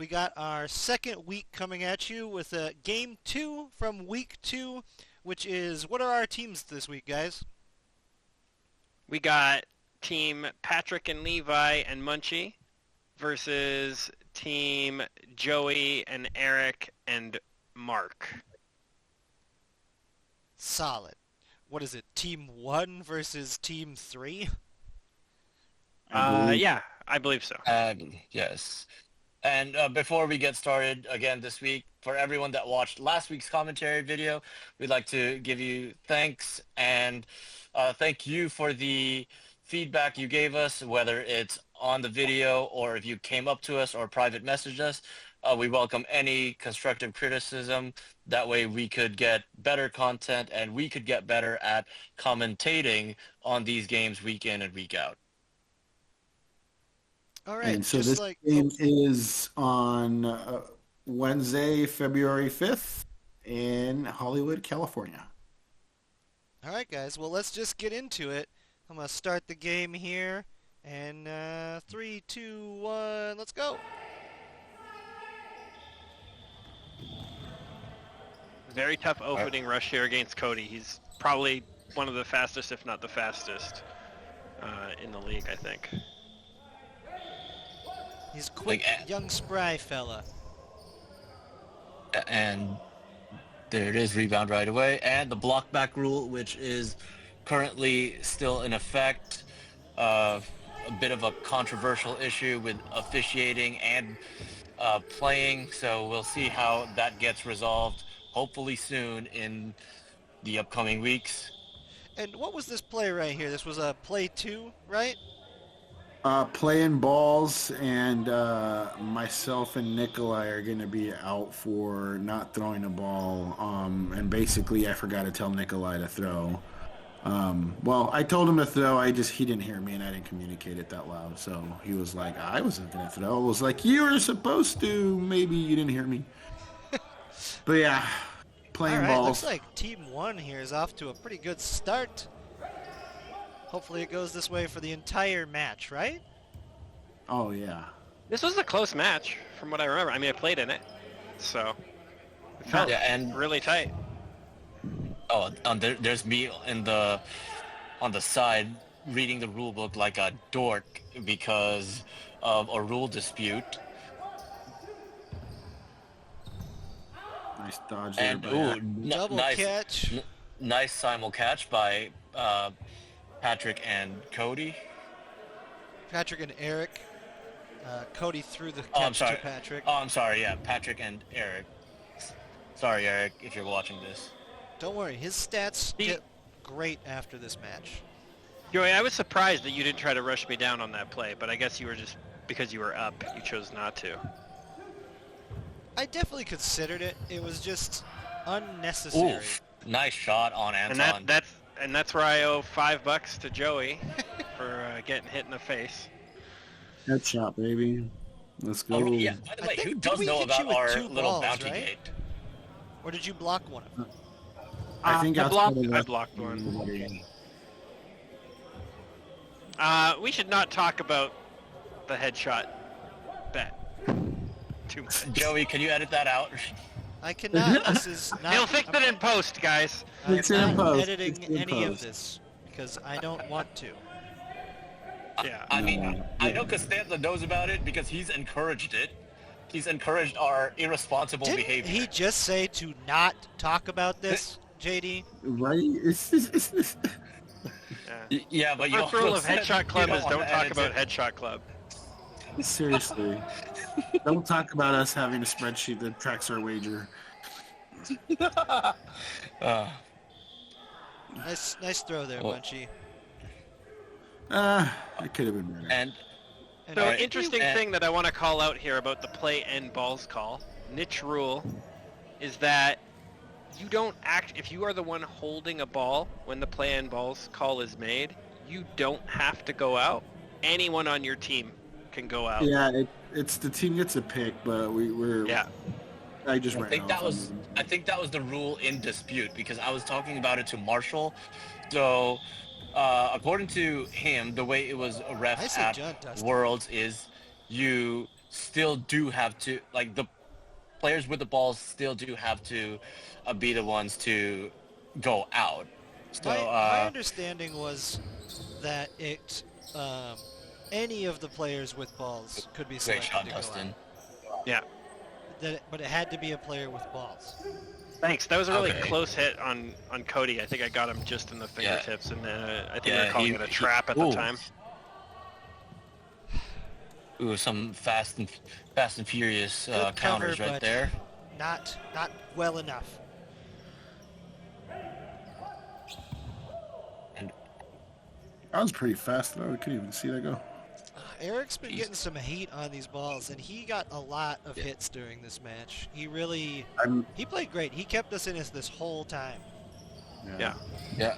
We got our second week coming at you with game 2 from week 2, which is, what are our teams this week, guys? We got team Patrick and Levi and Munchie versus team Joey and Eric and Mark. Solid. What is it, team 1 versus team 3? I believe. Yeah, I believe so. Yes. And before we get started again this week, for everyone that watched last week's commentary video, we'd like to give you thanks and thank you for the feedback you gave us, whether it's on the video or if you came up to us or private messaged us. We welcome any constructive criticism. That way we could get better content and we could get better at commentating on these games week in and week out. All right, And so just this like game is on Wednesday, February 5th in Hollywood, California. All right, guys. Well, let's just get into it. I'm gonna start the game here, and 3, 2, 1, let's go. Very tough opening rush here against Cody. He's probably one of the fastest, if not the fastest, in the league, I think. He's a quick, young, spry fella. And there it is, rebound right away. And the block back rule, which is currently still in effect. A bit of a controversial issue with officiating and playing. So we'll see how that gets resolved, hopefully soon in the upcoming weeks. And what was this play right here? This was a play 2, right? Playing balls, and myself and Nikolai are going to be out for not throwing a ball. And basically, I forgot to tell Nikolai to throw. Well, I told him to throw. He didn't hear me, and I didn't communicate it that loud. So he was like, I wasn't going to throw. I was like, you were supposed to. Maybe you didn't hear me. But yeah, playing All right, balls. looks like Team 1 here is off to a pretty good start. Hopefully it goes this way for the entire match, right? Oh, yeah. This was a close match, from what I remember. I mean, I played in it, so it felt and really tight. oh, there's me on the side reading the rule book like a dork because of a rule dispute. Nice dodge there. And Double catch. Nice simul catch by Patrick and Cody. Patrick and Eric. Cody threw the Oh, I'm catch sorry. to Patrick. Oh, I'm sorry. Yeah, Patrick and Eric. Sorry, Eric, if you're watching this. Don't worry, his stats get great after this match. Joey, I was surprised that you didn't try to rush me down on that play, but I guess you were just, because you were up, you chose not to. I definitely considered it. It was just unnecessary. Oof. Nice shot on Anton. And that's where I owe $5 to Joey for getting hit in the face. Headshot, baby. Let's go. Oh, yeah. By the way, who does know about our little bounty gate? Or did you block one of them? I think I outside of that- blocked one. We should not talk about the headshot bet too much. Joey, can you edit that out? I cannot. This is not. He'll fix it in post, guys. I'm It's in not post. editing It's in any of post. this because I don't want to. Yeah. I mean, I know Costanza knows about it because he's encouraged it. He's encouraged our irresponsible Didn't behavior. he just say to not talk about this, JD? Right? Yeah, but you First rule also of said Headshot Club you is don't wanna talk edit about it. Headshot Club. Seriously. Don't talk about us having a spreadsheet that tracks our wager. Nice throw there, Well- Munchie. It could have been better. And And So, Alright. interesting And- thing that I want to call out here about the play and balls call, niche rule, is that you don't act, if you are the one holding a ball when the play and balls call is made, you don't have to go out. Anyone on your team can go out. Yeah, it's the team gets a pick, but we're Yeah. I just I ran think off that on was them. I think that was the rule in dispute because I was talking about it to Marshall. So according to him, the way it was ref Nicely at done, Dustin. Worlds is you still do have to, like, the players with the balls still do have to be the ones to go out. So My understanding was that um, any of the players with balls could be great selected shot, to go out. Dustin. Yeah. But it had to be a player with balls. Thanks. That was a really Okay. close hit on Cody. I think I got him just in the fingertips, and I think we were Yeah, calling it a trap at the ooh. time. Ooh, some Fast and Furious Good counters cover, right but there. not well enough. And That was pretty fast, though. I couldn't even see that go. Eric's been Jeez. getting some heat on these balls, and he got a lot of hits during this match. He played great. He kept us in this whole time. Yeah. yeah,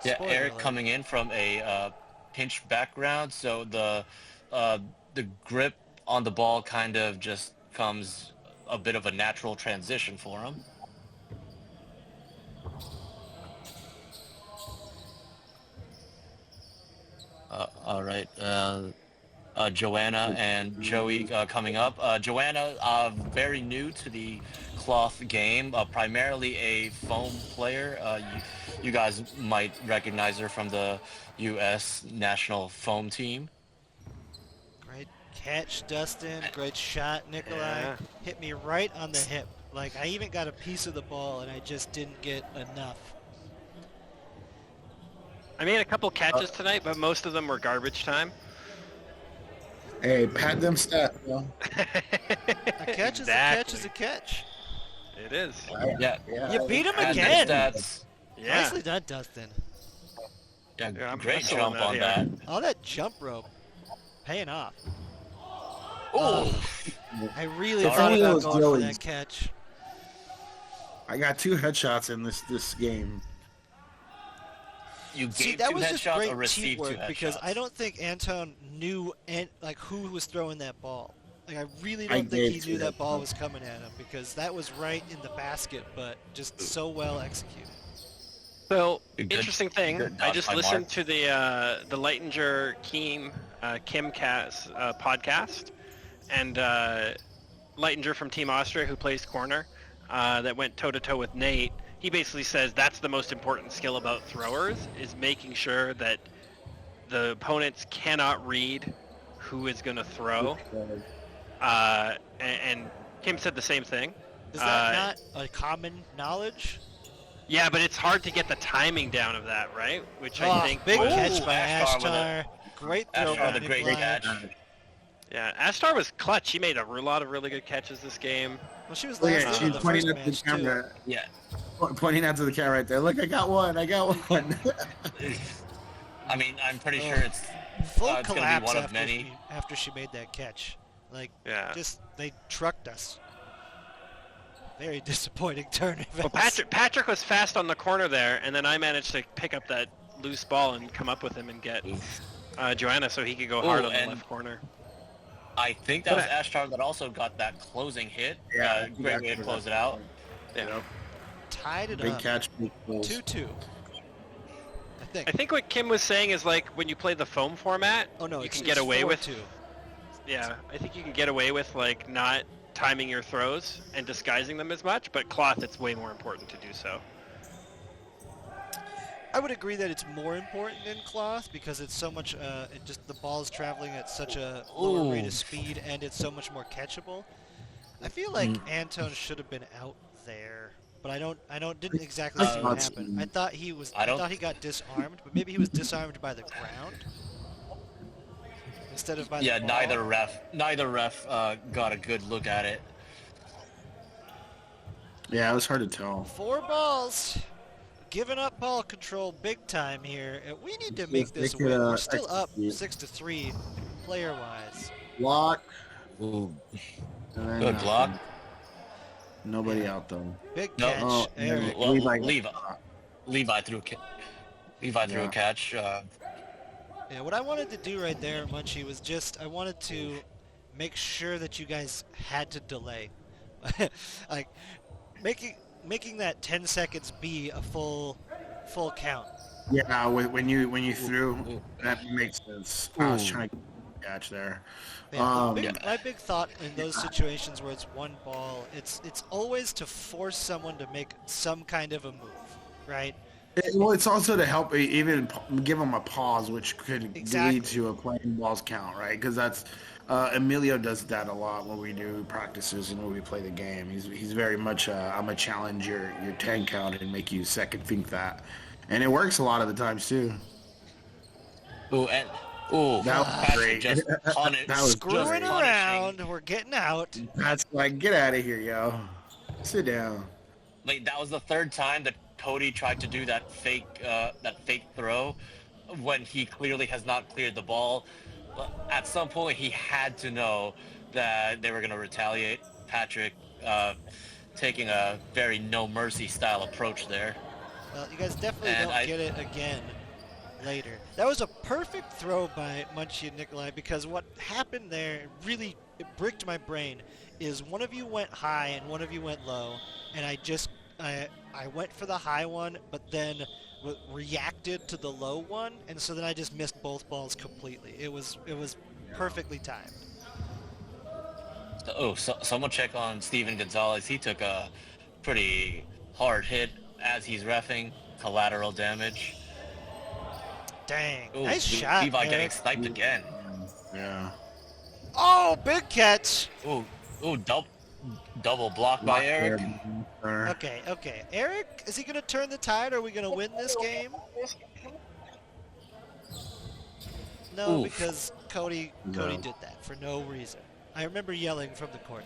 Spoiler Eric alert. coming in from a pinch background, so the grip on the ball kind of just comes a bit of a natural transition for him. All right. Joanna and Joey coming up. Joanna, very new to the cloth game, primarily a foam player. You guys might recognize her from the U.S. national foam team. Great catch, Dustin. Great shot, Nikolai. Yeah. Hit me right on the hip. Like, I even got a piece of the ball, and I just didn't get enough. I made a couple catches tonight, but most of them were garbage time. Hey, pat them stats, bro. A catch is a catch is a catch. It is. Yeah. You beat him And again. Stats. Yeah. Nicely done, Dustin. Yeah, Yeah, I'm great hustling jump out on here. that. All that jump rope, paying off. Oh, I really If thought only it about was going for Joey's. that catch. I got 2 headshots in this game. you See, gave that 2 was just headshots great or received 2 teamwork headshots? because I don't think Anton knew who was throwing that ball. Like, I really I don't think he gave knew two that ball headshots. was coming at him because that was right in the basket, but just so well executed. So Good- interesting thing. good I dodge just by listened Mark. to the Leitinger Kimcast podcast, and Leitinger from Team Austria, who plays corner, that went toe to toe with Nate. He basically says that's the most important skill about throwers is making sure that the opponents cannot read who is going to throw. And Kim said the same thing. Is that not a common knowledge? Yeah, but it's hard to get the timing down of that, right? Which I think big was, catch by Ashtar with Ashtar. Great throw Ashtar, by the great Nikolai. catch. yeah, Ashtar was clutch. He made a lot of really good catches this game. Well, she was Look last at in she's the pointing first at the match, too. camera. Yeah. Pointing out to the camera right there. Look, I got one. I mean, I'm pretty sure it's Full it's gonna be collapse one of many. after she made that catch. Like, Yeah. just, they trucked us. Very disappointing turn of Well, events. Patrick was fast on the corner there, and then I managed to pick up that loose ball and come up with him and get Joanna so he could go hard on the and left corner. I think that was Ashtar that also got that closing hit. Yeah, Great way to close it out. Yeah. Tied it Big up. catch. Big goals. 2-2. I think what Kim was saying is like when you play the foam format, Oh, no, you it's, can get it's away with 4-2. Yeah, I think you can get away with like not timing your throws and disguising them as much, but cloth it's way more important to do so. I would agree that it's more important in cloth because it's so much, the ball's traveling at such a lower rate Ooh. of speed and it's so much more catchable. I feel like Anton should have been out there, but didn't exactly see what happened. I thought he got disarmed, but maybe he was disarmed by the ground instead of by Yeah, the ball. neither ref got a good look at it. Yeah, it was hard to tell. 4 balls. Giving up ball control big time here. We need to make this They could, win. We're still up execute. 6-3 player-wise. Block. Ooh, and then, good block. Nobody out though. Big No. catch, Oh, Eric. no. Levi threw a catch. Yeah, what I wanted to do right there, Munchie, was I wanted to make sure that you guys had to delay. Like, making that 10 seconds be a full count. Yeah, when you threw, that makes sense. I was trying to catch there. Yeah, Yeah. my big thought in those situations where it's one ball, it's always to force someone to make some kind of a move, right? Well, it's also to help even give them a pause, which could lead Exactly. to a playing balls count, right? Because that's Emilio does that a lot when we do practices and when we play the game. He's very much I'm gonna challenge your 10 count and make you second think that, and it works a lot of the times too. Ooh, and ooh, That was Patrick great. just That was just Screwing great. punishing. around, we're getting out. That's like, get out of here, yo. Sit down. Like that was the third time that Cody tried to do that fake throw when he clearly has not cleared the ball. At some point, he had to know that they were going to retaliate. Patrick taking a very no mercy style approach there, Well, you guys definitely and don't I get it again later. That was a perfect throw by Munchie and Nikolai because what happened there really it bricked my brain is one of you went high and one of you went low, and I went for the high one, but then reacted to the low one, and so then I just missed both balls completely. It was perfectly timed. someone check on Steven Gonzalez. He took a pretty hard hit as he's reffing, collateral damage. Dang, Ooh, nice shot, Levi getting Eric. sniped again. Yeah. Oh, big catch. Ooh, double block by Eric. Okay. Eric, is he gonna turn the tide? Or are we gonna win this game? No, Oof. because Cody No. did that for no reason. I remember yelling from the court.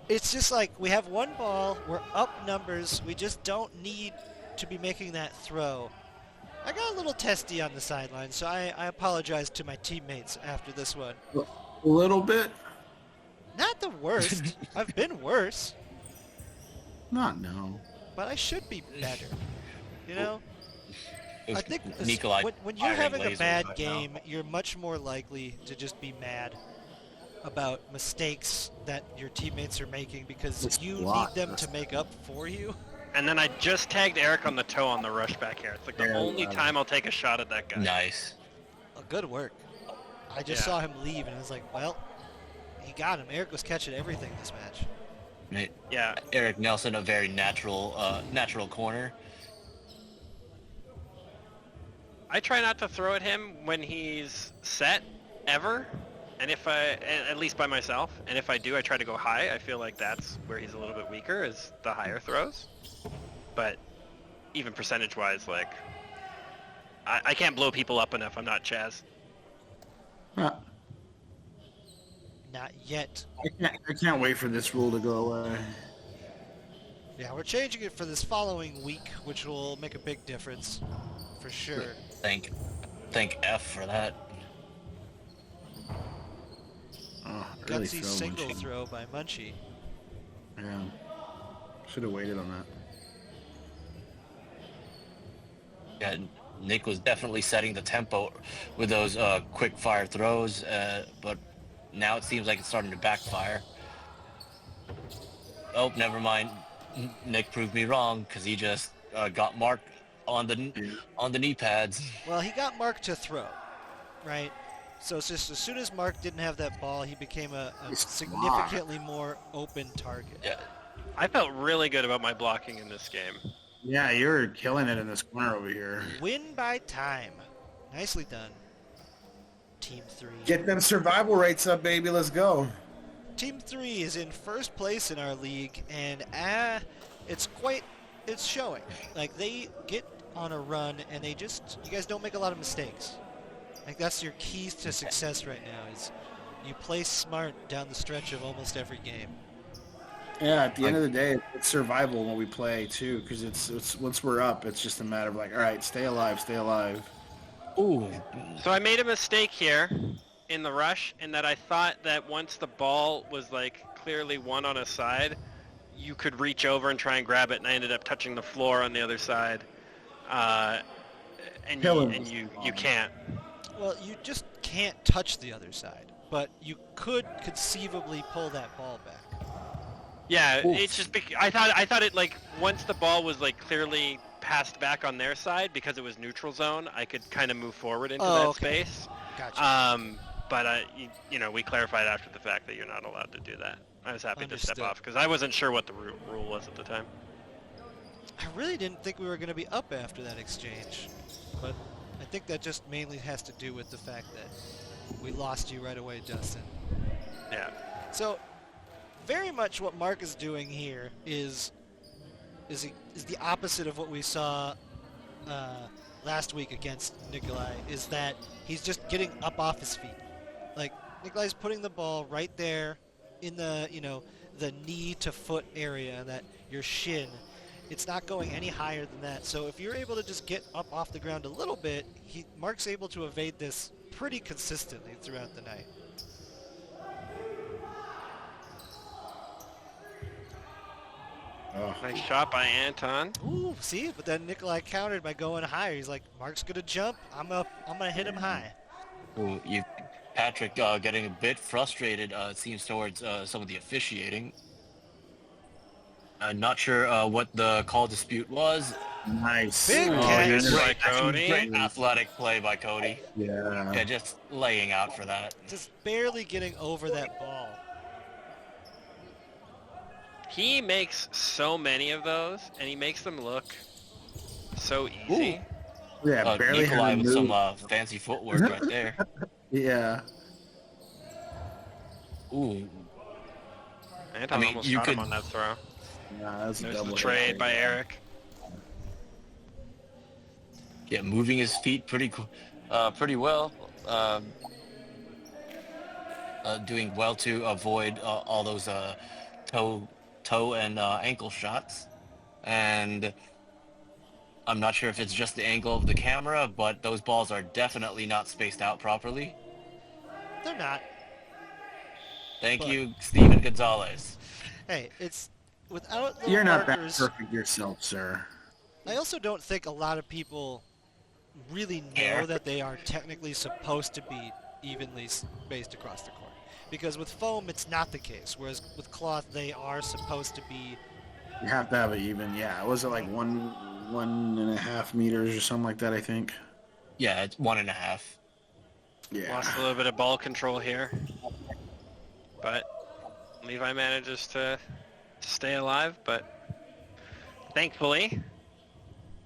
It's just like we have one ball, we're up numbers, we just don't need to be making that throw. I got a little testy on the sideline, so I apologize to my teammates after this one. A little bit. Not the worst. I've been worse, Not no. but I should be better. You know? It I was think Nikolai when you're firing having a lasers bad right now. game, you're much more likely to just be mad about mistakes that your teammates are making because It's you a lot. need them to make up for you. And then I just tagged Eric on the toe on the rush back here. It's like the Yeah, only wow. time I'll take a shot at that guy. Nice. Oh, good work. I just Yeah. saw him leave and I was like, well, he got him. Eric was catching everything this match. Right. Yeah. Eric Nelson, a very natural corner. I try not to throw at him when he's set, ever. And if at least by myself, and if I do, I try to go high. I feel like that's where he's a little bit weaker, is the higher throws. But even percentage-wise, like, I can't blow people up enough. I'm not Chaz. Huh. Not yet. I can't wait for this rule to go away. Yeah, we're changing it for this following week, which will make a big difference, for sure. Thank F for that. Oh, really Gutsy throw single Munchie. throw by Munchie. Yeah. Should have waited on that. Yeah, Nick was definitely setting the tempo with those quick fire throws, but now it seems like it's starting to backfire. Oh, never mind. Nick proved me wrong because he just got marked on the knee pads. Well, he got Mark to throw, right? So it's just as soon as Mark didn't have that ball, he became a He's significantly more open target. Yeah, I felt really good about my blocking in this game. Yeah, you're killing it in this corner over here. Win by time. Nicely done. Team 3. Get them survival rates up, baby. Let's go. Team 3 is in first place in our league, and it's showing. Like, they get on a run, and you guys don't make a lot of mistakes. Like, that's your keys to success right now, is you play smart down the stretch of almost every game. Yeah, at the end of the day, it's survival when we play too, because it's once we're up, it's just a matter of like, all right, stay alive, stay alive. ooh, So I made a mistake here in the rush in that I thought that once the ball was like clearly one on a side, you could reach over and try and grab it, and I ended up touching the floor on the other side. And you can't. Well, you just can't touch the other side, but you could conceivably pull that ball back. Yeah, Oof. it's just I thought it like once the ball was like clearly passed back on their side because it was neutral zone, I could kind of move forward into that okay. space. Gotcha. but you know, we clarified after the fact that you're not allowed to do that. I was happy to step Understood. off because I wasn't sure what the rule was at the time. I really didn't think we were going to be up after that exchange, but I think that just mainly has to do with the fact that we lost you right away, Justin. Yeah. So, very much what Mark is doing here is the opposite of what we saw last week against Nikolai. Is that he's just getting up off his feet. Like Nikolai's putting the ball right there in the the knee to foot area, that your shin. It's not going any higher than that. So if you're able to just get up off the ground a little bit, Mark's able to evade this pretty consistently throughout the night. Oh. Nice shot by Anton. Ooh, see? But then Nikolai countered by going higher. He's like, Mark's gonna jump. I'm gonna hit him high. Ooh, Patrick, getting a bit frustrated. It seems towards some of the officiating. I'm not sure what the call dispute was. Nice. Big Oh, catch. yeah. By Actually, Cody. great athletic play by Cody. Yeah. Yeah, just laying out for that. Just barely getting over that ball. He makes so many of those, and he makes them look so easy. Yeah, barely Nikolai had to with move. some fancy footwork right there. Yeah. Ooh, Anton mean, almost you got him could- on that throw. Nah, that's a There's double the hit. trade by Eric. yeah, moving his feet pretty well. Doing well to avoid all those toe and ankle shots. And I'm not sure if it's just the angle of the camera, but those balls are definitely not spaced out properly. They're not. Thank But- you, Steven Gonzalez. Hey, it's without the You're not that markers. perfect yourself, sir. I also don't think a lot of people really know Care. that they are technically supposed to be evenly spaced across the court. Because with foam, it's not the case. Whereas with cloth, they are supposed to be. You have to have it even. Yeah, was it like 1.5 meters or something like that? I think. Yeah, it's 1.5. Yeah. Lost a little bit of ball control here. But Levi manages to stay alive, but thankfully,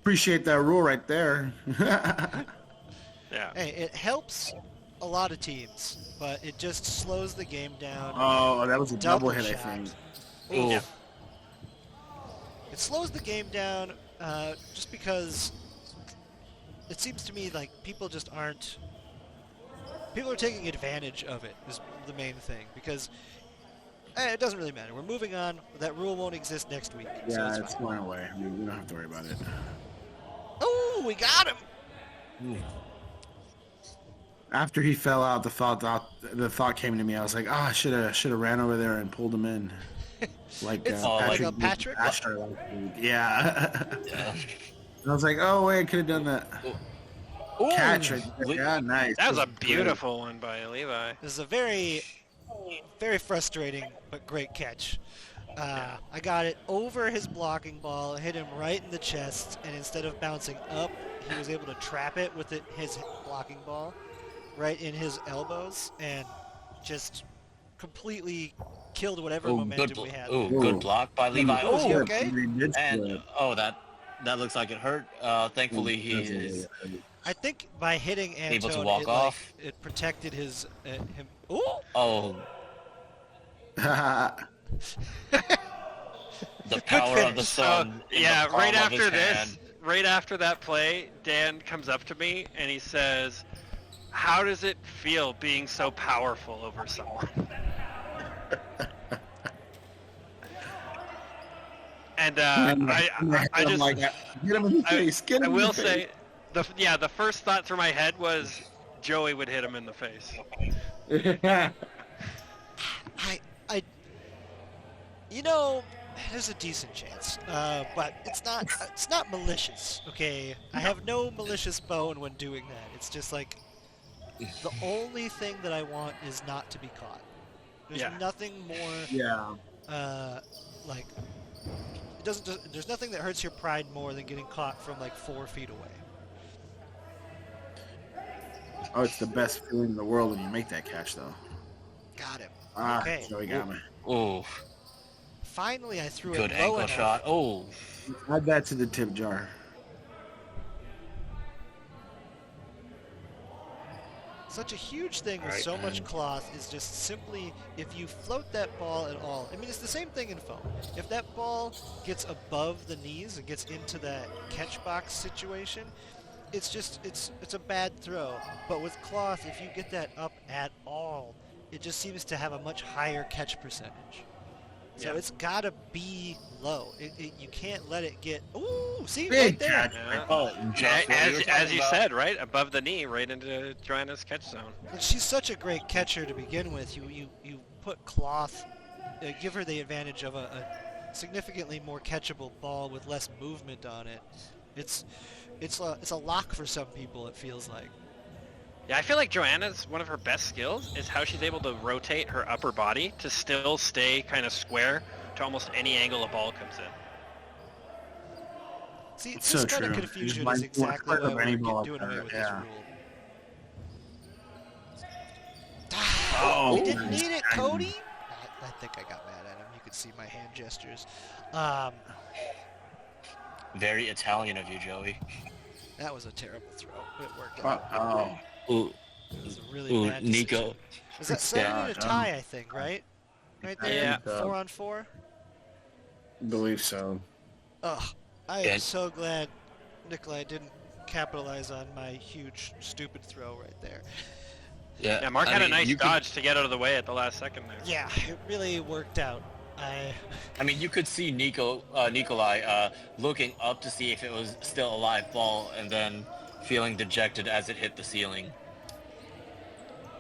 Appreciate that rule right there. yeah. Hey, it helps a lot of teams, but it just slows the game down. Oh, that was a double hit, I shot. think. Ooh. Yeah. It slows the game down just because it seems to me like people just aren't. People are taking advantage of it is the main thing, because it doesn't really matter. We're moving on. That rule won't exist next week. So Yeah, it's it's fine. going away. We don't have to worry about it. Oh, we got him! After he fell out, the thought came to me. I was like, I should have ran over there and pulled him in. Like It's like a did Patrick? Asher last week. Yeah. Yeah. I was like, oh wait, I could have done that. Ooh. Catch right there. Le- Yeah, nice. That was a great. beautiful one by Levi. This is a very, very frustrating but great catch. I got it over his blocking ball, hit him right in the chest, and instead of bouncing up, he was able to trap it with his blocking ball right in his elbows, and just completely killed whatever Ooh, momentum we had. Ooh, good block by Levi. Oh, is he Ooh. okay? He did And split. that looks like it hurt. Thankfully, he is I think by hitting Anton, able to walk it, off. it protected him. Ooh! Oh, the power of the finish. sun. in Yeah, the palm right of after his this, hand. right after that play, Dan comes up to me and he says, "How does it feel being so powerful over someone?" And I just, like, get him in the face. Get him I in will the face. say, the first thought through my head was Joey would hit him in the face. There's a decent chance, but it's not malicious. Okay, I have no malicious bone when doing that. It's just like the only thing that I want is not to be caught. There's Yeah. nothing more Yeah. like it doesn't. There's nothing that hurts your pride more than getting caught from like 4 feet away. Oh, it's the best feeling in the world when you make that catch, though. Got him. Ah, Okay. Joey got me. Oh, Finally, I threw good it low ankle enough. shot. Oh, Add that to the tip jar. Such a huge thing with Alright, so much and- cloth is just simply if you float that ball at all. I mean, it's the same thing in foam. If that ball gets above the knees and gets into that catch box situation, it's a bad throw. But with cloth, if you get that up at all, it just seems to have a much higher catch percentage. So Yeah. it's gotta be low. You can't let it get. Ooh, see Big right there. catch. Yeah. oh, just what you were As talking you about. said, right above the knee, right into Joanna's catch zone. And she's such a great catcher to begin with. You put cloth, give her the advantage of a significantly more catchable ball with less movement on it. It's a lock for some people. It feels like. Yeah, I feel like Joanna's one of her best skills is how she's able to rotate her upper body to still stay kind of square to almost any angle a ball comes in. See, It's this so kind of true. confusion Just is like exactly why of any we're ball doing away with yeah. this rule. Oh, We didn't nice. need it, Cody. I think I got mad at him. You could see my hand gestures. Very Italian of you, Joey. That was a terrible throw. It worked out. Oh, Ooh, It was a really bad decision. Nico. Was that setting Yeah, it a tie, I think, right? Right there? Yeah. 4-on-4? believe so. Ugh. I Yeah. am so glad Nikolai didn't capitalize on my huge, stupid throw right there. Yeah, Mark I had a mean, nice you could- dodge to get out of the way at the last second there. Yeah, it really worked out. I mean, you could see Nikolai looking up to see if it was still a live ball, and then feeling dejected as it hit the ceiling.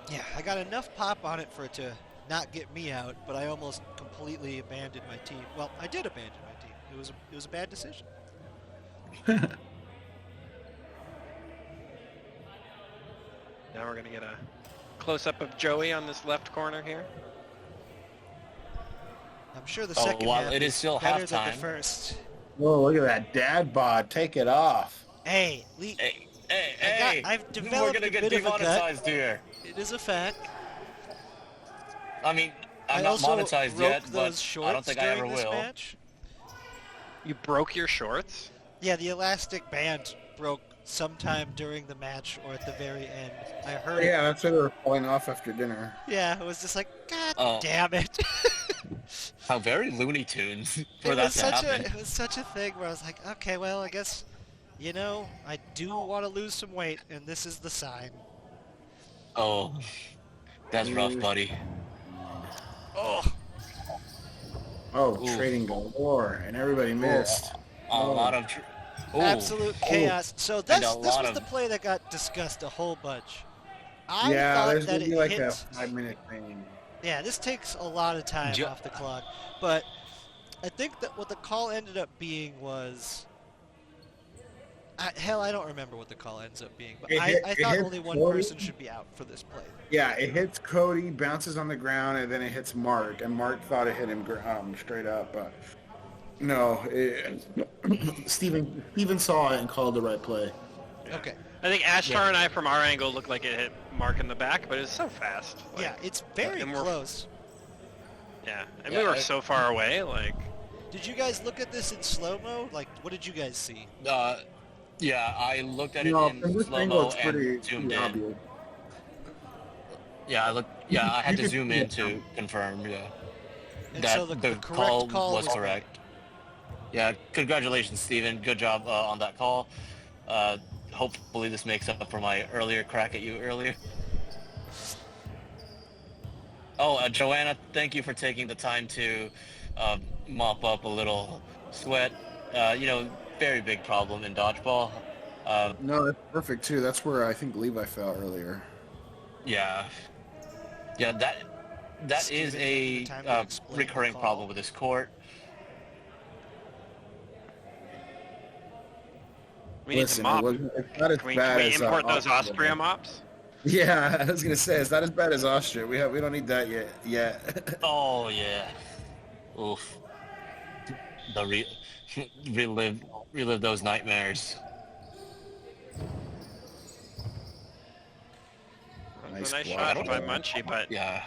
Yeah, I got enough pop on it for it to not get me out, but I almost completely abandoned my team. Well, I did abandon my team. It was a bad decision. Now we're gonna get a close-up of Joey on this left corner here. I'm sure the Oh, second while half it is still better than the halftime. first. Whoa, look at that dad bod. Take it off. Hey, Lee, Hey, I've we're developed gonna a get bit of a gut. demonetized here. it is a fact. I mean, I'm I not also monetized broke yet, those but shorts I don't think I during ever this will. match. You broke your shorts? Yeah, the elastic band broke sometime during the match or at the very end. I heard Yeah, it. that's why they were falling off after dinner. Yeah, it was just like, God Oh. damn it. How very Looney Tunes for it that was to such happen. it was such a thing where I was like, okay, well, I guess, I do want to lose some weight, and this is the sign. Oh, that's rough, buddy. Oh, Oh, Ooh. trading galore, and everybody missed. A lot of... Ooh. absolute chaos. So And this a this lot was of- the play that got discussed a whole bunch. I Yeah, thought there's that gonna it be like hit. a 5-minute thing. Yeah, this takes a lot of time Jo- off the clock, but I think that what the call ended up being was... hell, I don't remember what the call ends up being, but It I hit thought only one Cody. person should be out for this play. Yeah, it hits Cody, bounces on the ground, and then it hits Mark. And Mark thought it hit him straight up, but no. Steven saw it and called the right play. Okay. I think Ashtar and I, from our angle, looked like it hit Mark in the back, but it was so fast. Like, Yeah, it's very and we're- close. Yeah, and Yeah, we were I- so far away, like... Did you guys look at this in slow-mo? Like, what did you guys see? Yeah, I looked at it No, in from this slow angle, mo it's and pretty zoomed in. obvious. Yeah, I had You to could zoom see in it. to confirm. Yeah, And that so the correct call was correct. Yeah, congratulations, Steven. Good job on that call. Hopefully, this makes up for my earlier crack at you earlier. Oh, Joanna, thank you for taking the time to mop up a little sweat. Very big problem in dodgeball. No, that's perfect too. That's where I think Levi fell earlier. Yeah, that is Steven, a the time to explain the recurring call. problem with this court. We need Listen, to mop. it's not as Can we bad as import those Austria. Austria mops? Yeah, I was gonna say it's not as bad as Austria. We don't need that yet. Oh yeah. Oof. The relive those nightmares. a nice block. shot by Munchie, but Yeah.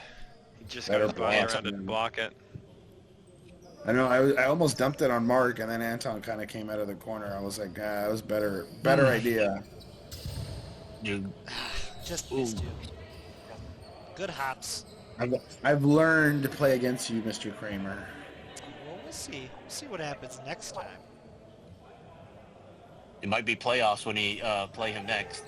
he just Better got his body block. around it to block it. I know. I almost dumped it on Mark, and then Anton kind of came out of the corner. I was like, that was better idea. You. Just Ooh. missed you. Good hops. I've learned to play against you, Mr. Kramer. Well, we'll see. We'll see what happens next time. It might be playoffs when he play him next.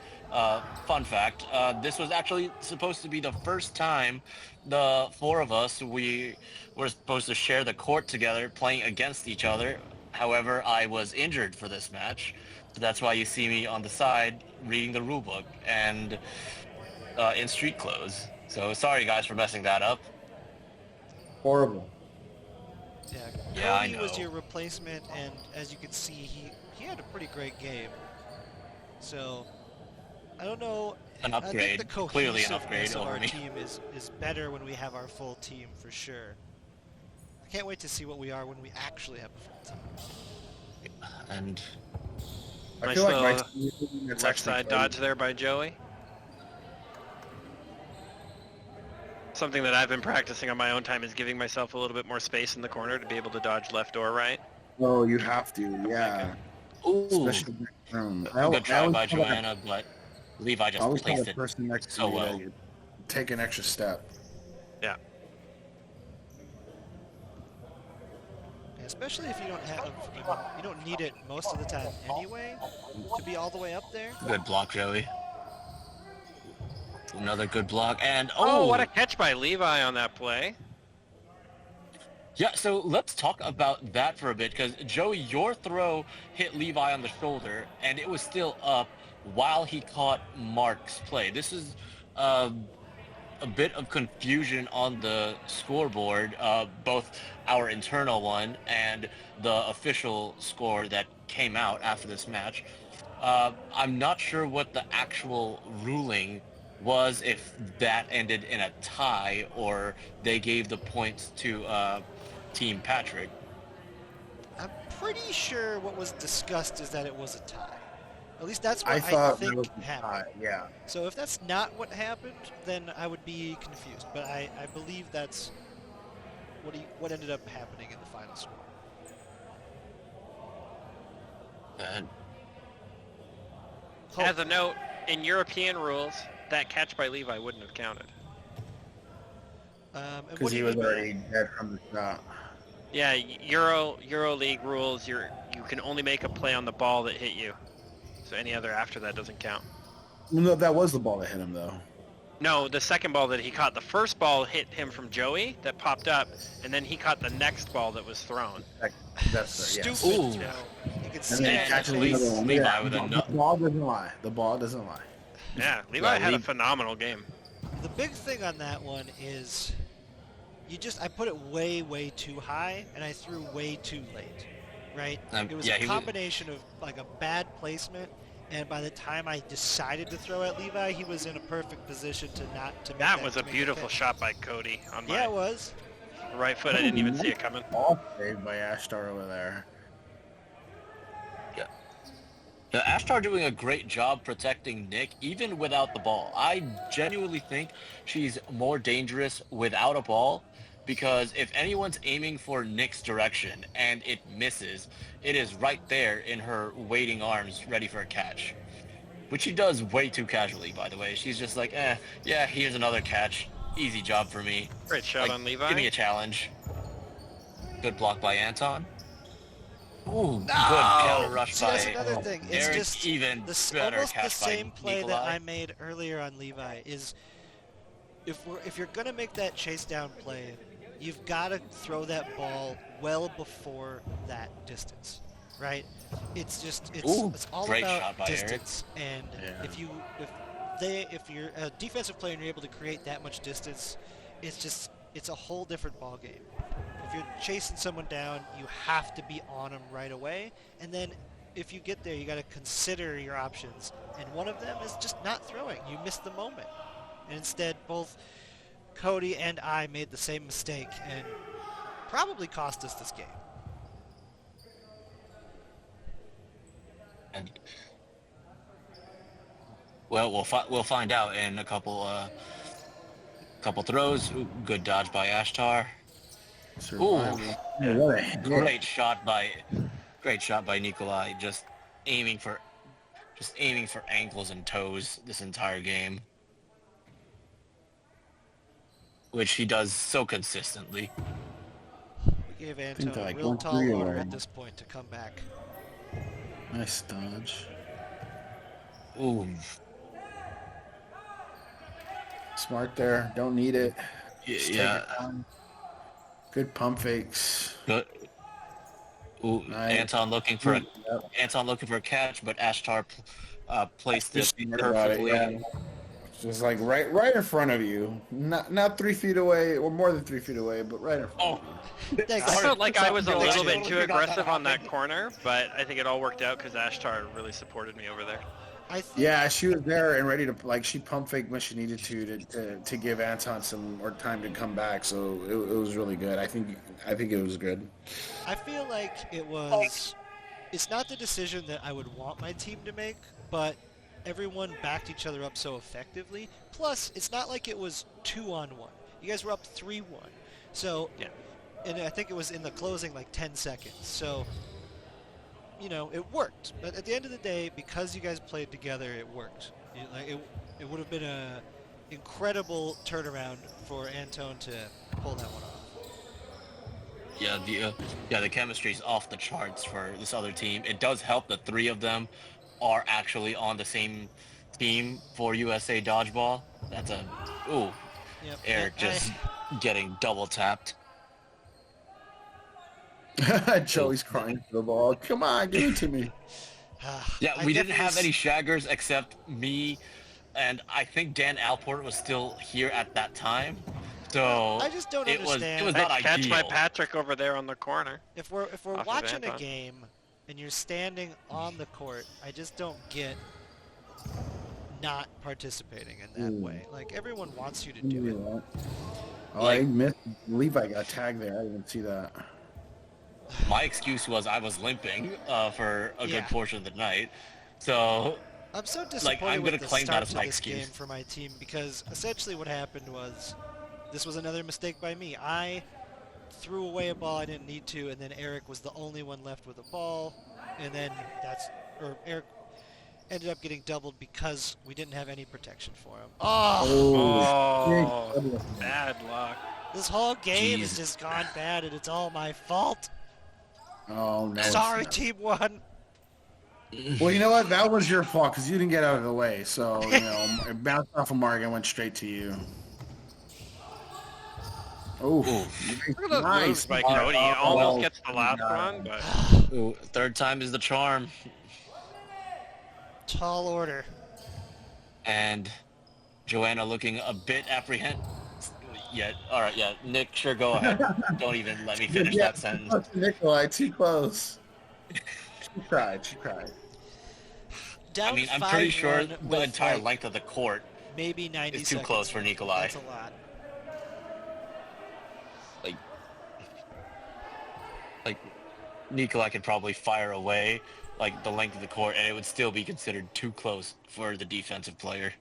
Fun fact, this was actually supposed to be the first time the four of us, we were supposed to share the court together playing against each other. However, I was injured for this match. So that's why you see me on the side reading the rulebook and in street clothes. So sorry guys for messing that up. Horrible. Yeah, Yeah, I Cody was know. your replacement, and as you can see, he had a pretty great game. So, I don't know. An I think upgrade. the Clearly an cohesiveness upgrade of over our me. team is better when we have our full team, for sure. I can't wait to see what we are when we actually have a full team. And I Nice feel like my little team it's Left actually side played- dodge there by Joey. Something that I've been practicing on my own time is giving myself a little bit more space in the corner to be able to dodge left or right. Oh, you have to, yeah. ooh, Especially good try by tell that- Joanna, but Levi I just always tell placed the it person next to so me well. that you take an extra step. Yeah. Especially if you don't have, you don't need it most of the time anyway to be all the way up there. Good block, Joey. Another good block, and Oh, what a catch by Levi on that play. yeah. So let's talk about that for a bit, because Joey, your throw hit Levi on the shoulder, and it was still up while he caught Mark's play. This is a bit of confusion on the scoreboard, both our internal one and the official score that came out after this match. I'm not sure what the actual ruling was, if that ended in a tie or they gave the points to Team Patrick. I'm pretty sure what was discussed is that it was a tie. At least that's what I thought think that was happened. yeah. So if that's not what happened, then I would be confused. But I believe that's what ended up happening in the final score. And As a note, in European rules, that catch by Levi wouldn't have counted. And what Because do he you was mean by already dead from the shot. Yeah, Euro League rules, you can only make a play on the ball that hit you. So any other after that doesn't count. Well, no, that was the ball that hit him, though. No, the second ball that he caught, the first ball hit him from Joey that popped up, and then he caught the next ball that was thrown. That's the, Stupid yes. Ooh. throw. You can And see then it. he in catches the Levi- face. another one. Levi Yeah, with a the nut. ball doesn't lie. The ball doesn't lie. Yeah, Levi had a Levi- phenomenal game. The big thing on that one is I put it way too high and I threw way too late, right? It was yeah, a he was- combination of like a bad placement, and by the time I decided to throw at Levi, he was in a perfect position to make That was to a make beautiful catch. shot by Cody on Yeah, it my was. right foot. I didn't even see it coming. Ball saved by Ashtar over there. Yeah, Ashtar doing a great job protecting Nick, even without the ball. I genuinely think she's more dangerous without a ball, because if anyone's aiming for Nick's direction and it misses, it is right there in her waiting arms, ready for a catch. Which she does way too casually, by the way. She's just like, yeah, here's another catch. Easy job for me. Great shot Like, on Levi. give me a challenge. Good block by Anton. Ooh, good No! counter rush See, by that's another thing. It's Eric, just even better almost the catch by same play that Nikolai. I made earlier on Levi is if you're gonna make that chase down play, you've got to throw that ball well before that distance, right? Ooh, it's all great about shot by Eric. distance, and Yeah. if you're a defensive player and you're able to create that much distance, it's a whole different ball game. If you're chasing someone down, you have to be on them right away, and then if you get there, you got to consider your options, and one of them is just not throwing. You miss the moment, and instead both Cody and I made the same mistake, and probably cost us this game. And well, we'll find out in a couple Couple throws. Ooh, good dodge by Ashtar. Ooh, Survival. Oh, what a hit. great shot by Nikolai. Aiming for, just aiming for ankles and toes this entire game, which he does so consistently. We gave think Anton they're a like real 1-3 tall order away. at this point to come back. Nice dodge. Ooh, Smart there. Don't need it. Just take yeah, it down. Good pump fakes. good. Ooh, Nice. Anton looking for a catch, but Ashtar placed it Just smart about it, perfectly. yeah. Just like right in front of you. Not 3 feet away, or more than 3 feet away, but right in front Oh, of you. Thanks. I felt like I was a Sorry, little I bit totally too forgot that aggressive on that happened. corner, but I think it all worked out because Ashtar really supported me over there. I think Yeah, she was there and ready to, like, she pump faked when she needed to give Anton some more time to come back. So it was really good. I think it was good. I feel like it was. It's not the decision that I would want my team to make, but everyone backed each other up so effectively. Plus, it's not like it was 2-on-1. You guys were up 3-1. So, Yeah. and I think it was in the closing like 10 seconds. So, you know, it worked. But at the end of the day, because you guys played together, it worked. It would have been a incredible turnaround for Anton to pull that one off. Yeah, the chemistry's off the charts for this other team. It does help that 3 of them are actually on the same team for USA Dodgeball. That's a ooh, Yep. Eric just getting double tapped. Joey's crying for the ball. Come on, give it to me. Yeah, I we didn't have definitely any shaggers except me, and I think Dan Alport was still here at that time. So I just don't it was understand. not Nice catch ideal. by Patrick over there on the corner. If we're Off of watching a Anton. game and you're standing on the court, I just don't get not participating in that way. Like everyone wants you to do it. Oh, I missed. Levi got tagged there. I didn't see that. My excuse was I was limping for a Yeah. good portion of the night. So I'm so disappointed I'm gonna with the claim that start as to my this excuse. game for my team because essentially what happened was this was another mistake by me. I threw away a ball I didn't need to, and then Eric was the only one left with a ball, and then Eric ended up getting doubled because we didn't have any protection for him. Oh, Oh, bad luck. this whole game has Jeez. just gone bad, and it's all my fault. Oh no! Sorry, Team One. Well, you know what? That was your fault because you didn't get out of the way. So you know, it bounced off of Mark and went straight to you. Oh, Look at those moves by Cody. He almost gets the last one, but ooh, third time is the charm. Tall order. And Joanna looking a bit apprehensive. Yeah, all right, yeah. Nick, sure, go ahead. Don't even let me finish that sentence. Nikolai, too close. She cried. Down I mean, I'm pretty 5-1 sure the with, entire like, length of the court maybe 90 is too seconds. close for Nikolai. That's a lot. Like Nikolai could probably fire away like the length of the court, and it would still be considered too close for the defensive player.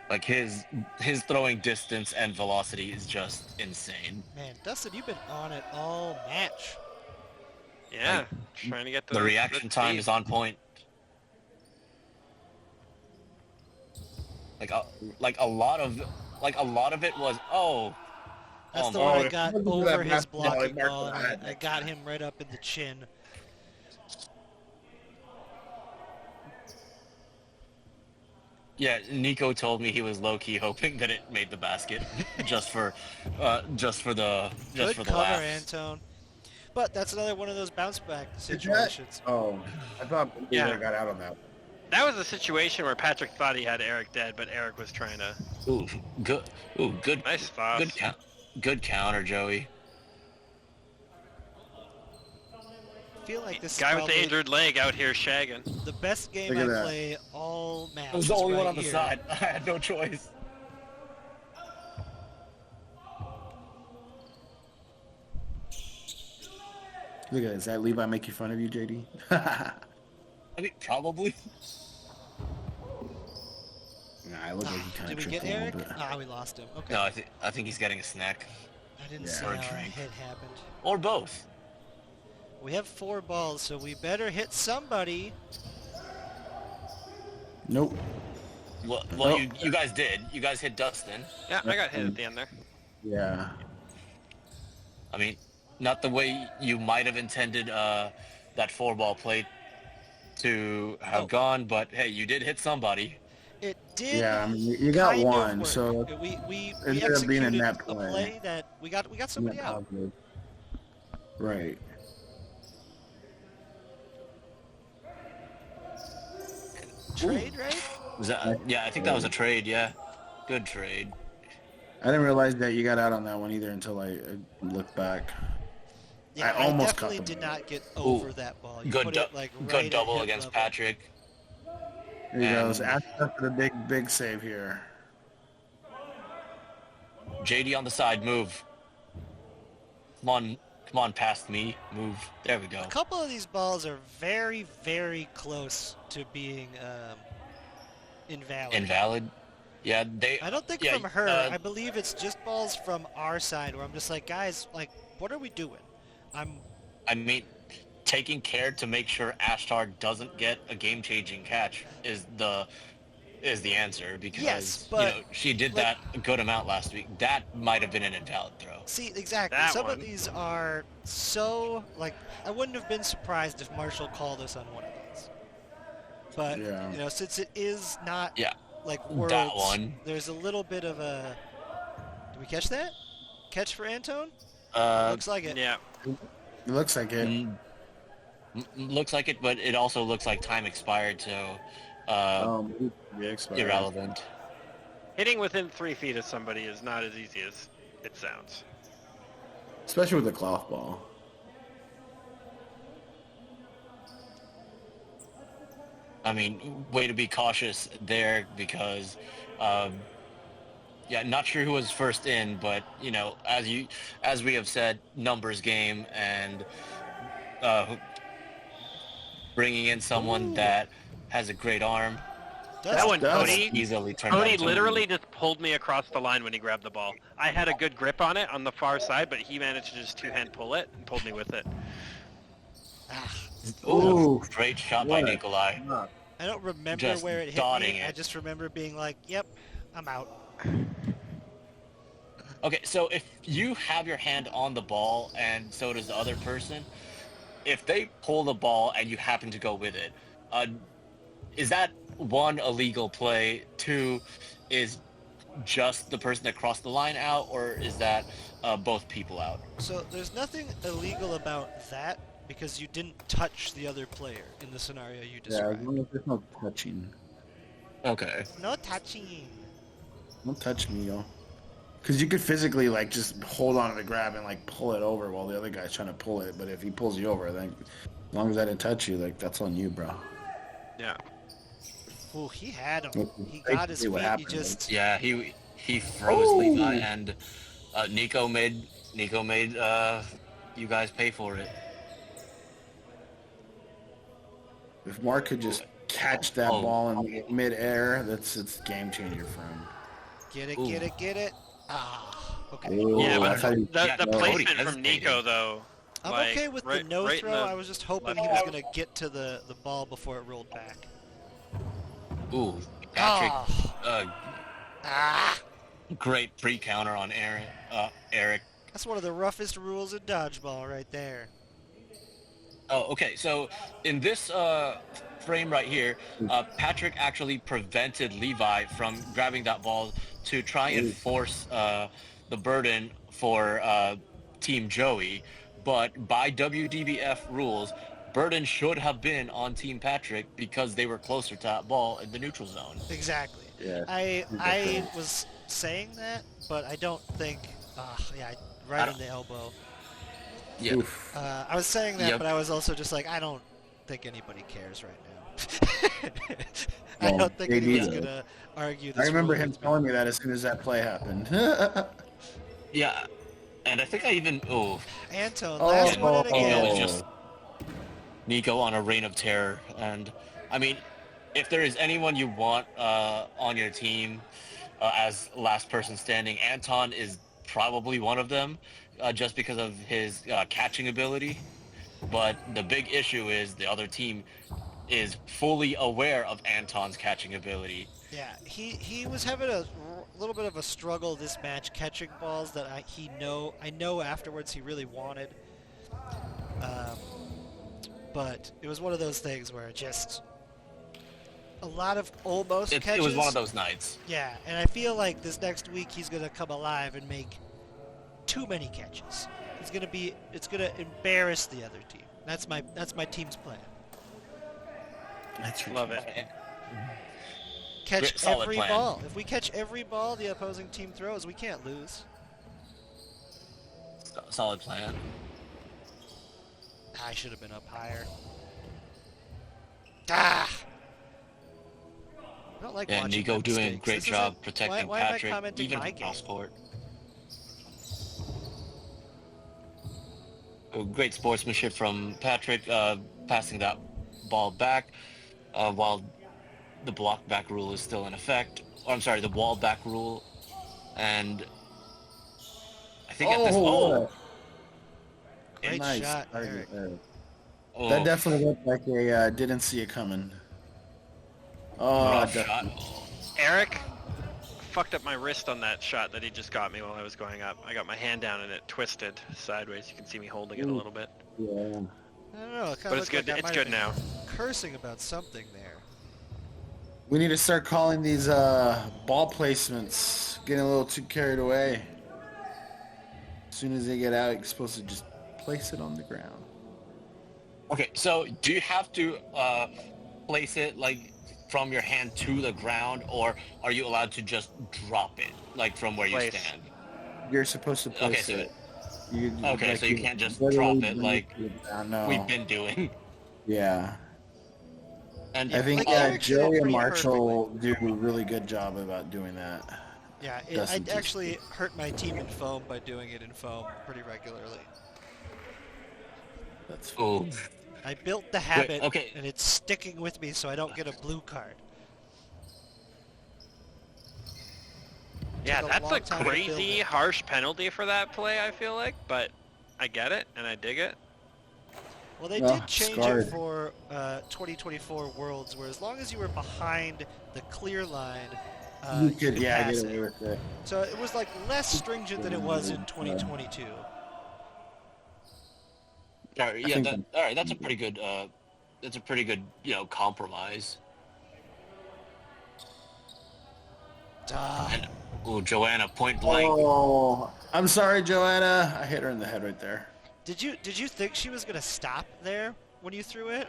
Like his throwing distance and velocity is just insane. Man, Dustin, you've been on it all match. yeah, trying to get The reaction time is on point. Like a lot of it was That's the my. one I got Look at over that his basketball blocking in there ball, for and that. I got him right up in the chin. Yeah, Nico told me he was low key hoping that it made the basket, just for the Good cover, laugh. Antone. But that's another one of those bounce back Did that? situations. Oh, I thought Yeah. Levi got out on that. That was a situation where Patrick thought he had Eric dead, but Eric was trying to. Good, Nice fast. good counter, Joey. I feel like this Guy is with the probably injured leg out here shagging. the best game Look I at that. play all match. I was the only right one on the here. side. I had no choice. Look at this. Does that Levi make you fun of you, JD? I mean, probably. Nah, Nah, it looked like he kind Did of we tripped get a little Eric? bit. We lost him. Okay. No, I think he's getting a snack I didn't Yeah. see or how a a drink. hit happened. or both. We have 4 balls, so we better hit somebody. Nope. Well, Oh. you guys did. You guys hit Dustin. Yeah, I got hit at the end there. Yeah. I mean, not the way you might have intended that 4-ball play to have Oh. gone, but hey, you did hit somebody. It did. Yeah, I mean, you got kind of one, work. so we ended up being a executed net a play. play that we got somebody net out. positive. Right. Trade, right? Was that? Yeah, I think that was a trade. Yeah, good trade. I didn't realize that you got out on that one either until I looked back. Yeah, I almost definitely caught the did ball. not get over that ball. You Good, put it like right good at double hip against level. Patrick. There he goes. And- After the big save here. JD on the side, move. Come on, past me, move. There we go. A couple of these balls are very, very close to being invalid. Invalid. Yeah, they. I don't think yeah, from her. uh, I believe it's just balls from our side where I'm just like, guys, like, what are we doing? I mean, taking care to make sure Ashtar doesn't get a game-changing catch is the answer because Yes, but, she did like- that a good amount last week. That might have been an invalid throw. See, exactly. That Some of one. these are so, like, I wouldn't have been surprised if Marshall called us on one of these. But, Yeah. since it is not, Yeah, like, worlds, that one. there's a little bit of a... Did we catch that? Catch for Antone? Uh, Looks like it. Yeah. It looks like it. looks like it, but it also looks like time expired, so irrelevant. Hitting within 3 feet of somebody is not as easy as it sounds. Especially with the cloth ball. I mean, way to be cautious there because, yeah, not sure who was first in, but as we have said, numbers game and bringing in someone that has a great arm That one, does. Cody. easily turned Cody out to literally just pulled me across the line when he grabbed the ball. I had a good grip on it on the far side, but he managed to just two-hand pull it and pulled me with it. Ooh. Great shot by What? Nikolai. I don't remember Just where it hit dotting me. it. I just remember being like, yep, I'm out. Okay, so if you have your hand on the ball and so does the other person, if they pull the ball and you happen to go with it, is that one, a legal play? Two, is just the person that crossed the line out, or is that both people out? So there's nothing illegal about that because you didn't touch the other player in the scenario you Yeah, as described. long as there's no touching. Okay. No touching. Don't touch me, yo. Because you could physically, like, just hold on to the grab and, like, pull it over while the other guy's trying to pull it. But if he pulls you over, then as long as I didn't touch you, like, that's on you, bro. Yeah. Ooh, he had him. Well, He got his basically what feet. He happened, just... Yeah, he froze Oh! Levi, and Nico made you guys pay for it. If Mark could just catch that Oh. ball in midair, it's game changer for him. Get it, Ooh. get it, get it. Ah, okay. Ooh, Yeah, that's how but you- the Yeah, placement Cody from hesitated. Nico, though. I'm like, okay with the right- no right in throw. the I was just hoping he left was half. going to get to the ball before it rolled back. Ooh, Patrick, Ah. Ah! great pre-counter on Eric. That's one of the roughest rules in dodgeball right there. Oh, okay. So in this frame right here, Patrick actually prevented Levi from grabbing that ball to try and force the burden for Team Joey. But by WDBF rules, burden should have been on Team Patrick because they were closer to that ball in the neutral zone. Exactly. Yeah. I was saying that, but I don't think... yeah, right in the elbow. Yeah. Oof. I was saying that, Yep. but I was also just like, I don't think anybody cares right now. I Well, don't think maybe anyone's so. gonna argue this. I remember rule him with me. telling me that as soon as that play happened. Yeah. And I think I even... Oh, Antone, Oh, last one and oh. again. Nico was just Nico on a reign of terror, and I mean, if there is anyone you want on your team as last person standing, Anton is probably one of them, just because of his catching ability. But the big issue is the other team is fully aware of Anton's catching ability. Yeah, he was having a little bit of a struggle this match catching balls that I know afterwards he really wanted. Um, but it was one of those things where just a lot of almost It catches. was one of those nights. Yeah, and I feel like this next week he's gonna come alive and make too many catches. It's gonna embarrass the other team. That's my team's plan. That's Love it. Catch Solid every plan. ball. If we catch every ball the opposing team throws, we can't lose. Solid plan. I should have been up higher. Ah! I don't like Yeah, watching Nico my doing a mistakes. great This job isn't- protecting why am I Patrick, commenting even my from game? cross court. Great sportsmanship from Patrick, passing that ball back while the block back rule is still in effect. Or, I'm sorry, the wall back rule. And I think at this... Oh! Great nice. shot, Eric. Oh, That definitely looked like a didn't see it coming. Oh, rough definitely. shot. Oh. Eric fucked up my wrist on that shot that he just got me while I was going up. I got my hand down and it twisted sideways. You can see me holding it a little bit. Yeah. I don't know. It But it's good. It's good now. Cursing about something there. We need to start calling these ball placements. Getting a little too carried away. As soon as they get out, you're supposed to just place it on the ground. Okay, so do you have to place it like from your hand to the ground, or are you allowed to just drop it like from where you Place. stand? You're supposed to place so it. Okay, so you can't just literally drop it like no. we've been doing. Yeah. And I think like Eric did it Joey and pretty Marshall do a really good job about doing that. Yeah, I Dustin just- actually hurt my team in foam by doing it in foam pretty regularly. That's oh, I built the habit, okay. and it's sticking with me so I don't get a blue card. Yeah, Took a that's long a time to build crazy it. harsh penalty for that play, I feel like, but I get it and I dig it. Well, they Oh, did change scarred. it for 2024 Worlds, where as long as you were behind the clear line, you you could, could yeah, pass get it. away with it. So it was like less stringent than it was in 2022. All right, yeah, think that, all right. That's a pretty good. That's a pretty good, compromise. Duh. And oh, Joanna, point blank. Oh, I'm sorry, Joanna. I hit her in the head right there. Did you think she was gonna stop there when you threw it?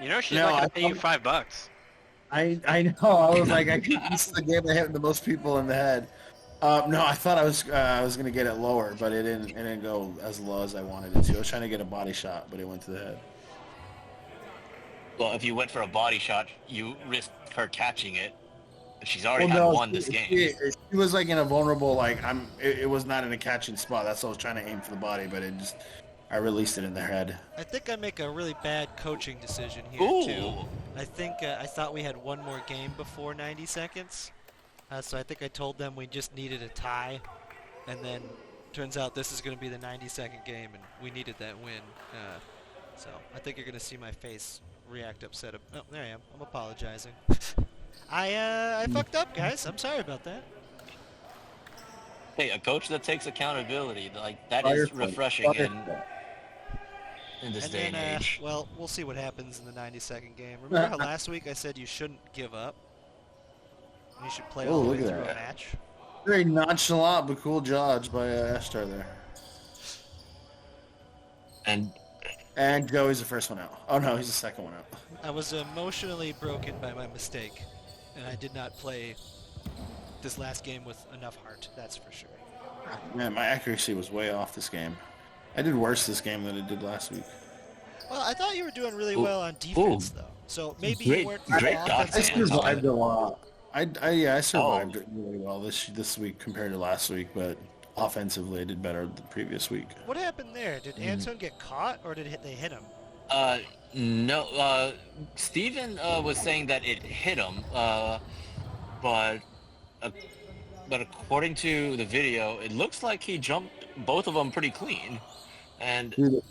You know, she's No, not I gonna pay you thought- $5. I know. I was like, this is the game I hit the most people in the head. No, I thought I was gonna get it lower, but it didn't go as low as I wanted it to. I was trying to get a body shot, but it went to the head. Well, if you went for a body shot, you risked her catching it. She's already Well, won this game. She was like in a vulnerable, like it was not in a catching spot. That's why I was trying to aim for the body, but I released it in their head. I think I make a really bad coaching decision here Ooh. too. I think I thought we had one more game before 90 seconds, so I think I told them we just needed a tie, and then turns out this is going to be the 90-second game, and we needed that win. So I think you're going to see my face react upset. Oh, there I am. I'm apologizing. I fucked up, guys. I'm sorry about that. Hey, a coach that takes accountability, like that Fire is fault. refreshing Fire in fault. this And day then, and age. well, we'll see what happens in the 90-second game. Remember how last week I said you shouldn't give up? You should play Oh, all the way look at through a that. match. Very nonchalant but cool dodge by Ashtar there. And Joey's the first one out. Oh no, he's the second one out. I was emotionally broken by my mistake, and I did not play this last game with enough heart, that's for sure. Man, my accuracy was way off this game. I did worse this game than I did last week. Well, I thought you were doing really Ooh. well on defense, though. So maybe you weren't on great offense. dodge, I man. survived a lot. I survived it really well this week compared to last week, but offensively I did better the previous week. What happened there? Did Anton get caught, or did they hit him? Uh, no. Steven was saying that it hit him. But uh, but according to the video, it looks like he jumped both of them pretty clean. And Dude,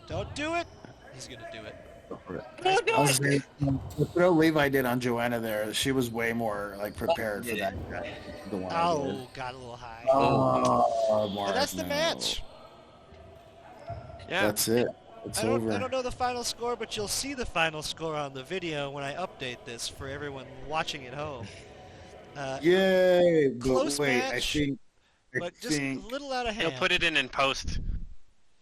Don't do it. He's gonna do it. go for it. Nice oh I ball. was god! saying, the throw Levi did on Joanna there, she was way more like Oh, prepared for yeah. that. The one I did. Oh, got a little high. Oh, Oh, And Mark, that's the no. match. Yeah. That's it. It's I over. don't know the final score, but you'll see the final score on the video when I update this for everyone watching at home. Yay! But Close wait, match, I but just a think, little out of He'll hand. put it in post.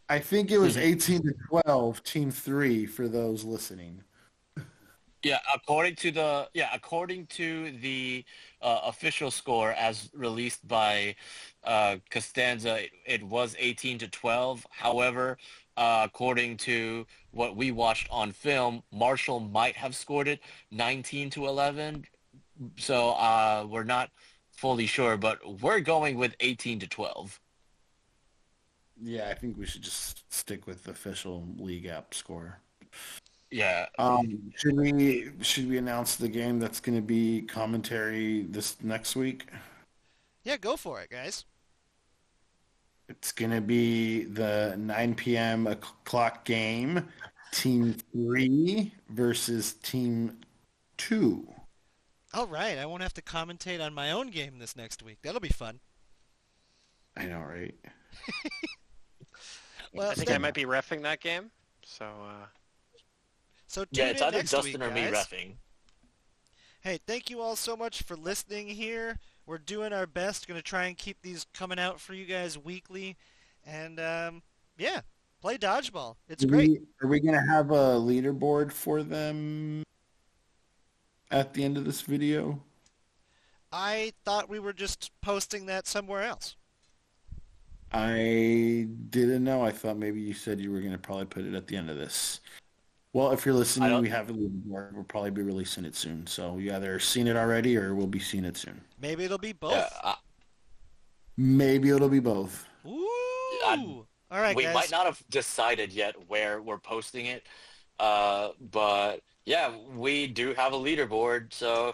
I think it was 18-12, Team 3 for those listening. yeah. According to the official score as released by Costanza, it was 18-12. However, according to what we watched on film, Marshall might have scored it 19-11. So we're not fully sure, but we're going with 18-12. Yeah, I think we should just stick with the official league app score. Yeah. Should we announce the game that's going to be commentary this next week? Yeah, go for it, guys. It's going to be the 9 p.m. o'clock game, Team 3 versus Team 2. All right, I won't have to commentate on my own game this next week. That'll be fun. I know, right? Well, I think I might be reffing that game. So So Yeah, tune it's in either next Justin week, or me guys. reffing. Hey, thank you all so much for listening here. We're doing our best. Going to try and keep these coming out for you guys weekly. And, yeah, play Dodgeball. It's great. Are we going to have a leaderboard for them at the end of this video? I thought we were just posting that somewhere else. I didn't know. I thought maybe you said you were going to probably put it at the end of this. Well, if you're I listening, don't. we have a leaderboard. We'll probably be releasing it soon. So you either seen it already or we'll be seeing it soon. Maybe it'll be Yeah, both. Maybe it'll be both. Ooh. All right, we guys. might not have decided yet where we're posting it, but yeah, we do have a leaderboard. So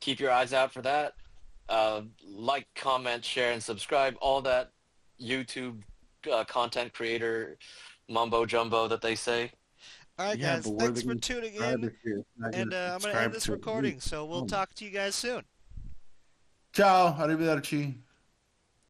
keep your eyes out for that. Like, comment, share, and subscribe. All that YouTube content creator mumbo jumbo that they say. All right, Yeah, guys. but we're Thanks the for tuning in. subscribers here. Not And gonna I'm going to end subscribe this to it. recording. So we'll talk to you guys soon. Ciao, arrivederci.